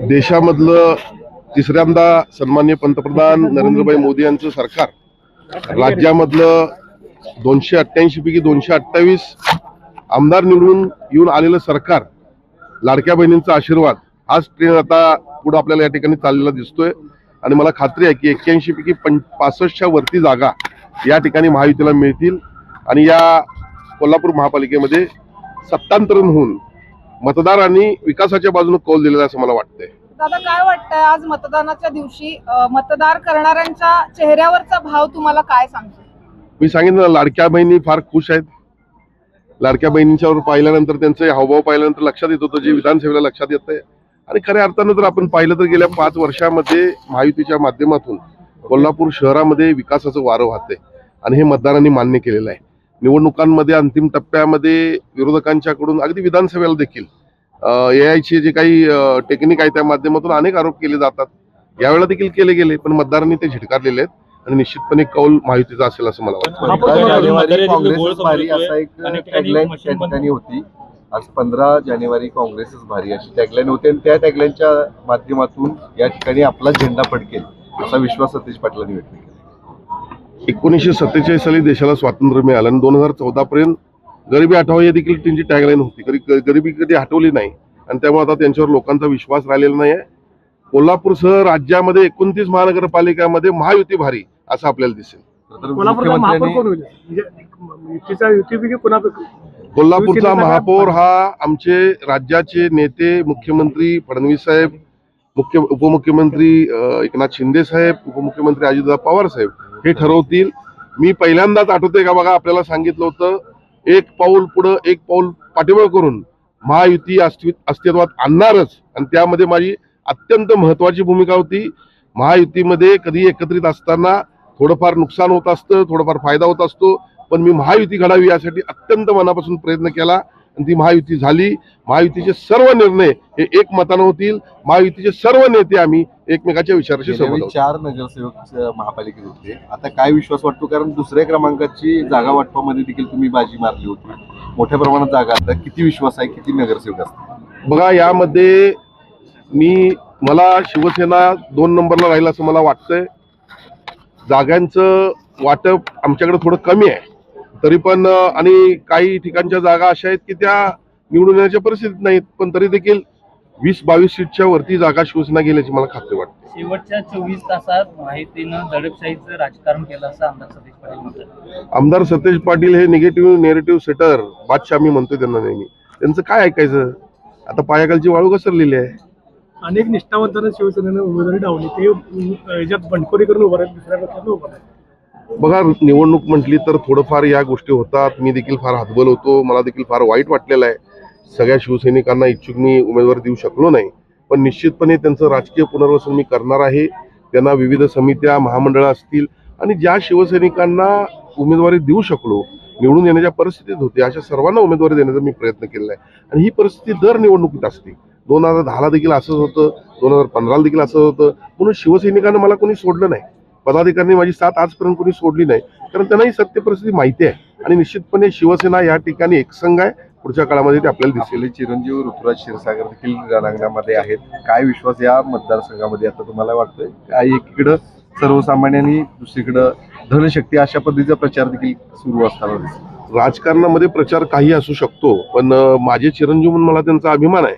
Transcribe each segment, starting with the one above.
देशामधलं तिसऱ्यांदा सन्माननीय पंतप्रधान नरेंद्रभाई मोदी यांचं सरकार राज्यामधलं 288 पैकी 228 आमदार निवडून येऊन आलेलं सरकार, लाडक्या बहिणींचा आशीर्वाद, हाच ट्रेन आता पुढे आपल्याला या ठिकाणी चाललेला दिसतोय. आणि मला खात्री आहे की 81 पैकी 65च्या वरती जागा या ठिकाणी महायुतीला मिळतील आणि या कोल्हापूर महापालिकेमध्ये सत्तांतरण होऊन मतदारांनी विकासाच्या बाजूने कौल दिलेला असं मला वाटतंय. दादा, काय वाटतंय आज मतदानाच्या दिवशी मतदार करणाऱ्यांच्या चेहऱ्यावरचा भाव तुम्हाला काय सांगतो? मी सांगितलं ना, लाडक्या बहिणी फार खुश आहेत. लाडक्या बहिणींच्यावर पाहिल्यानंतर त्यांचे हावभाव पाहिल्यानंतर लक्षात येत होतं जे विधानसभेला लक्षात येतंय. आणि खऱ्या अर्थानं जर आपण पाहिलं तर गेल्या 5 वर्षामध्ये महायुतीच्या माध्यमातून कोल्हापूर शहरामध्ये विकासाचं वारं वाहतंय आणि हे मतदारांनी मान्य केलेलं आहे. निवडणुकांमध्ये अंतिम टप्प्यामध्ये विरोधकांच्याकडून अगदी विधानसभेला देखील AIचे जे काही टेक्निक आहे त्या माध्यमातून अनेक आरोप केले जातात. यावेळेला देखील केले गेले, पण मतदारांनी ते झिडकारलेले आहेत आणि निश्चितपणे कौल महायुतीचा असेल असं मला वाटतं. काँग्रेसच भारी असा एक टॅगलाईन त्या ठिकाणी होती. आज 15 जानेवारी काँग्रेसच भारी अशी टॅगलाईन होती आणि त्या टॅगलाईनच्या माध्यमातून या ठिकाणी आपला झेंडा फडकेल असा विश्वास सतीश पाटलांनी व्यक्त केला. 1947 साली देशाला स्वातंत्र्य मिळालं आणि 2014 पर्यंत गरिबी हटाव ही देखील त्यांची टॅगलाईन होती. गरिबी कधी हटवली नाही आणि त्यामुळे आता त्यांच्यावर लोकांचा विश्वास राहिलेला नाही आहे. कोल्हापूरसह राज्यामध्ये 29 महानगरपालिकांमध्ये महायुती भारी असं आपल्याला दिसेल. कोल्हापूरचा महापौर हा आमचे राज्याचे नेते मुख्यमंत्री फडणवीस साहेब, उपमुख्यमंत्री एकनाथ शिंदे साहेब, उपमुख्यमंत्री अजितदादा पवार साहेब हे ठरवतील. मी पहिल्यांदाच आठवते का बघा, आपल्याला सांगितलं होतं एक पाऊल पुढं एक पाऊल पाठीमागे करून महायुती अस्तित्वात आणणारच आणि त्यामध्ये माझी अत्यंत महत्वाची भूमिका होती. महायुतीमध्ये कधी एकत्रित असताना थोडंफार नुकसान होत असतं, थोडंफार फायदा होत असतो, पण मी महायुती घडावी यासाठी अत्यंत मनापासून प्रयत्न केला आणि ती महायुती झाली. महायुतीचे सर्व निर्णय हे एकमतानं होतील. महायुतीचे सर्व नेते आम्ही एकमेकाच्या विचाराशी सहमत आहोत. 4 नगरसेवक महापालिकेत होते. आता काय विश्वास वाटतो, कारण दुसऱ्या क्रमांकाची जागा वाटपामध्ये देखील तुम्ही बाजी मारली होती. मोठ्या प्रमाणात जागा आता किती विश्वास आहे, किती नगरसेवक असतात? बघा, यामध्ये मला शिवसेना 2 नंबरला राहील असं मला वाटतंय. जागांचं वाटप आमच्याकडे थोडं कमी आहे तरी पण, आणि काही ठिकाणच्या जागा अशा आहेत की त्या निवडून येण्याच्या परिस्थितीत नाहीत, पण तरी देखील 20-22 सीटच्या वरती जागा शिवसेना गेल्याची मला खात्री वाटते. शेवटच्या 24 तासात माहितीनं दडपशाहीचं राजकारण केलं असं आमदार सतीश पाटील म्हणतात. आमदार सतीश पाटील हे निगेटिव्ह नेरेटिव्ह सेटर बादशाह मी म्हणतोय त्यांना नेहमी. त्यांचं काय ऐकायचं, आता पायाखालची वाळू घसरलेली आहे. अनेक निष्ठावंतांना शिवसेनेनं उमेदवारी डावली, ते याच्यात बंडखोरी करून उभं राहील, दुसऱ्या पक्षात उभं राहील. बघा, निवडणूक म्हटली तर थोडंफार या गोष्टी होतात. मी देखील फार हतबल होतो, मला देखील फार वाईट वाटलेलं आहे. सगळ्या शिवसैनिकांना इच्छुक मी उमेदवारी देऊ शकलो नाही, पण निश्चितपणे त्यांचं राजकीय पुनर्वसन मी करणार आहे. त्यांना विविध समित्या, महामंडळं असतील आणि ज्या शिवसैनिकांना उमेदवारी देऊ शकलो, निवडून येण्याच्या परिस्थितीत होते, अशा सर्वांना उमेदवारी देण्याचा मी प्रयत्न केलेला आहे. आणि ही परिस्थिती दर निवडणुकीत असते. 2010ला देखील असंच होतं, 2015ला देखील असंच होतं. म्हणून शिवसैनिकांना मला कोणी सोडलं नाही, पदाधिकाऱ्यांनी माझी साथ आजपर्यंत कोणी सोडली नाही, कारण त्यांनाही सत्य परिस्थिती माहिती आहे. आणि निश्चितपणे शिवसेना या ठिकाणी एकसंघ आहे. पुढच्या काळामध्ये ते आपल्याला दिसेल. चिरंजीव ऋतुराज क्षीरसागर देखील रणांगणामध्ये आहेत. काय विश्वास या मतदारसंघामध्ये आता तुम्हाला वाटतोय? काय एकीकडं सर्वसामान्यांनी, दुसरीकडं धनशक्ती अशा पद्धतीचा प्रचार देखील सुरू असताना दिसतो. राजकारणामध्ये प्रचार काही असू शकतो, पण माझे चिरंजीव म्हणून मला त्यांचा अभिमान आहे.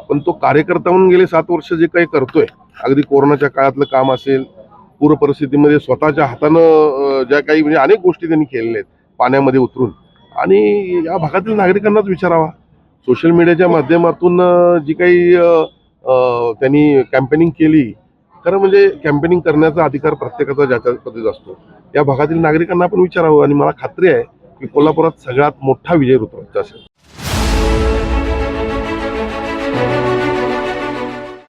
पण तो कार्यकर्ता म्हणून गेले 7 वर्ष जे काही करतोय, अगदी कोरोनाच्या काळातलं काम असेल, पूर परिस्थितीमध्ये स्वतःच्या हातानं ज्या काही म्हणजे अनेक गोष्टी त्यांनी केलेल्या आहेत पाण्यामध्ये उतरून, आणि या भागातील नागरिकांनाच विचारावा. सोशल मीडियाच्या माध्यमातून जी काही त्यांनी कॅम्पेनिंग केली, खरं म्हणजे कॅम्पेनिंग करण्याचा अधिकार प्रत्येकाचा ज्याच्या पद्धतीत असतो. या भागातील नागरिकांना आपण विचारावं आणि मला खात्री आहे की कोल्हापुरात सगळ्यात मोठा विजय ऋतुराजचा असेल.